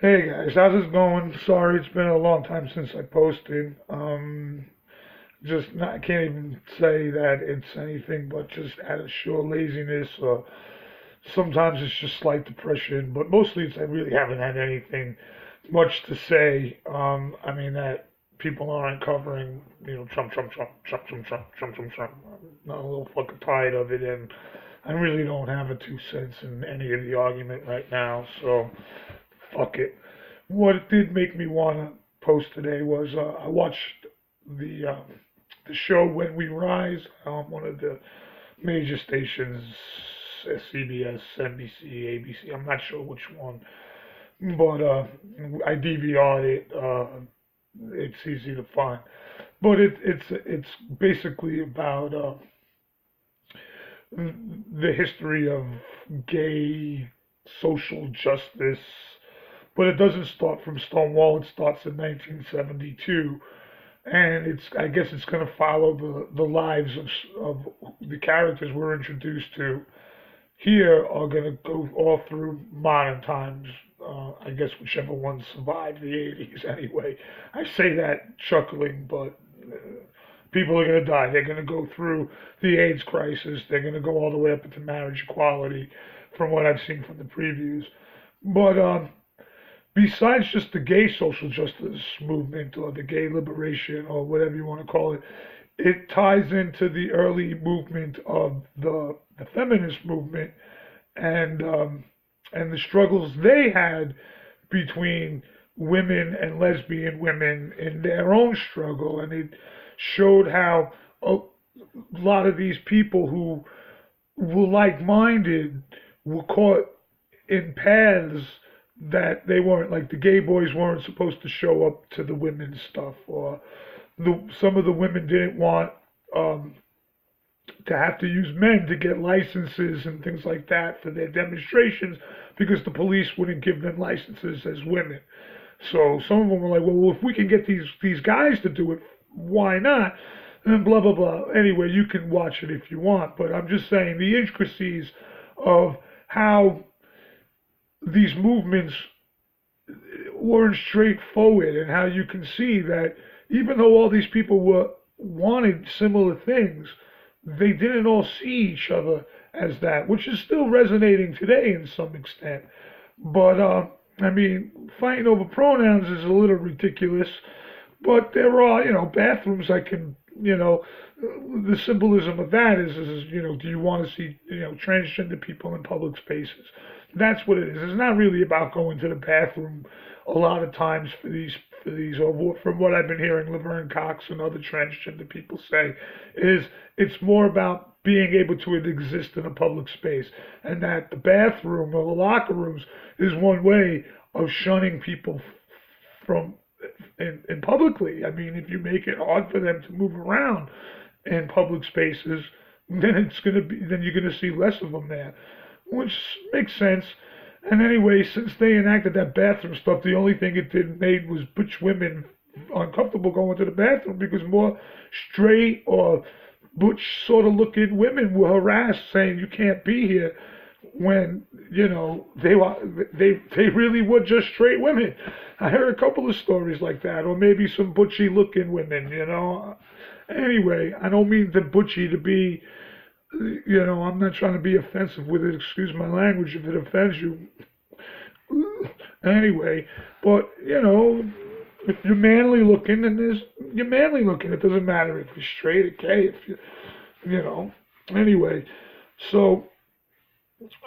Hey guys, how's it going? Sorry, it's been a long time since I posted. I can't even say that it's anything but just out of sheer laziness, or sometimes it's just slight depression, but mostly it's I really haven't had anything much to say. I mean that people aren't covering, Trump, Trump, Trump, Trump, Trump, Trump, Trump, Trump, Trump. I'm not a little fucking tired of it, and I really don't have a 2 cents in any of the argument right now, so fuck it. What it did make me want to post today was I watched the um, the show When We Rise on one of the major stations, CBS, NBC, ABC. I'm not sure which one, but I DVR'd it. It's easy to find, but it's basically about the history of gay social justice, but it doesn't start from Stonewall. It starts in 1972, and I guess it's going to follow the lives of the characters we're introduced to here are going to go all through modern times. I guess whichever one survived the 80s anyway. I say that chuckling, but people are going to die. They're going to go through the AIDS crisis. They're going to go all the way up into marriage equality from what I've seen from the previews. But besides just the gay social justice movement or the gay liberation or whatever you want to call it, it ties into the early movement of the feminist movement and the struggles they had between women and lesbian women in their own struggle, and it showed how a lot of these people who were like-minded were caught in paths that they weren't, like the gay boys weren't supposed to show up to the women's stuff, or some of the women didn't want um, to have to use men to get licenses and things like that for their demonstrations because the police wouldn't give them licenses as women. So some of them were like, well, if we can get these guys to do it, why not? And blah blah blah. Anyway, you can watch it if you want, but I'm just saying the intricacies of how these movements weren't straightforward, and how you can see that even though all these people were wanted similar things, they didn't all see each other as that, which is still resonating today in some extent. But I mean, fighting over pronouns is a little ridiculous. But there are, bathrooms I can, the symbolism of that is, do you want to see, transgender people in public spaces? That's what it is. It's not really about going to the bathroom a lot of times or from what I've been hearing Laverne Cox and other transgender people say, is it's more about being able to exist in a public space, and that the bathroom or the locker rooms is one way of shunning people from in publicly. I mean, if you make it hard for them to move around in public spaces, then you're gonna see less of them there, which makes sense. And anyway, since they enacted that bathroom stuff, the only thing it did made was butch women uncomfortable going to the bathroom because more straight or butch sort of looking women were harassed saying you can't be here when they really were just straight women. I heard a couple of stories like that, or maybe some butchy looking women. Anyway, I don't mean the butchy to be, I'm not trying to be offensive with it. Excuse my language if it offends you. Anyway, but if you're manly looking, then you're manly looking. It doesn't matter if you're straight or gay. If you know. Anyway, so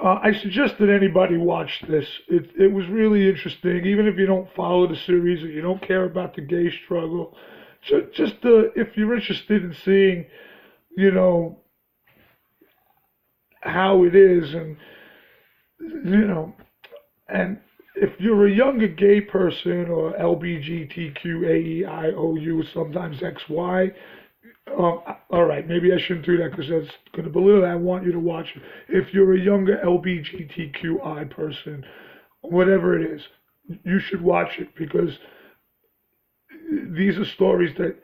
I suggest that anybody watch this. It was really interesting, even if you don't follow the series or you don't care about the gay struggle. Just if you're interested in seeing, you know, how it is, and you know, and if you're a younger gay person or LBGTQAEIOU, sometimes XY, all right, maybe I shouldn't do that because that's going to belittle it. I want you to watch it. If you're a younger LBGTQI person, whatever it is, you should watch it because these are stories that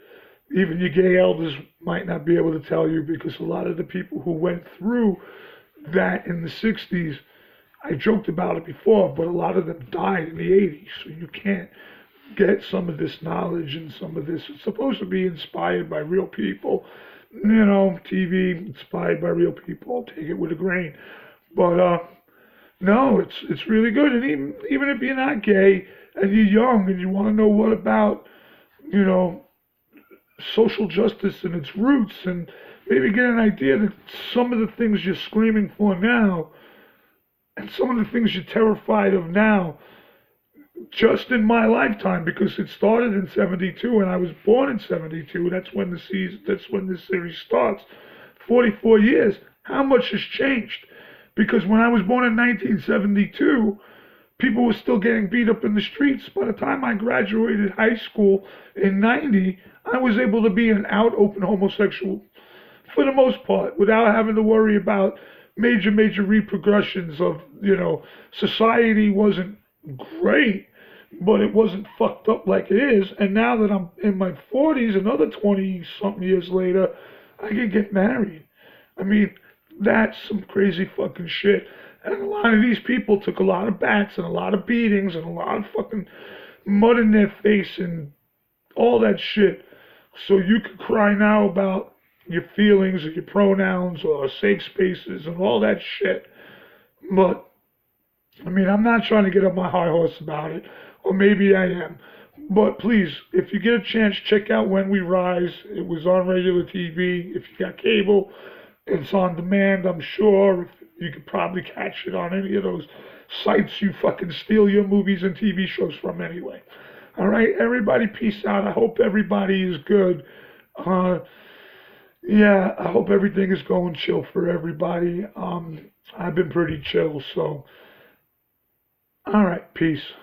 even your gay elders might not be able to tell you, because a lot of the people who went through that in the 60s, I joked about it before, but a lot of them died in the 80s, so you can't get some of this knowledge and some of this. It's supposed to be inspired by real people. TV inspired by real people. Take it with a grain. But no, it's really good. And even if you're not gay and you're young and you want to know what about, you know, social justice and its roots, and maybe get an idea that some of the things you're screaming for now and some of the things you're terrified of now, just in my lifetime, because it started in '72 and I was born in '72. That's when the series starts. 44 years. How much has changed? Because when I was born in 1972, people were still getting beat up in the streets. By the time I graduated high school in '90, I was able to be an out, open homosexual for the most part, without having to worry about major repercussions of, society wasn't great, but it wasn't fucked up like it is. And now that I'm in my 40s, another 20 something years later, I can get married. I mean, that's some crazy fucking shit. And a lot of these people took a lot of bats and a lot of beatings and a lot of fucking mud in their face and all that shit. So you could cry now about your feelings or your pronouns or safe spaces and all that shit. But, I mean, I'm not trying to get up my high horse about it, or maybe I am. But please, if you get a chance, check out When We Rise. It was on regular TV. If you got cable, it's on demand, I'm sure. You could probably catch it on any of those sites you fucking steal your movies and TV shows from anyway. All right, everybody, peace out. I hope everybody is good. Yeah, I hope everything is going chill for everybody. I've been pretty chill, so. All right, peace.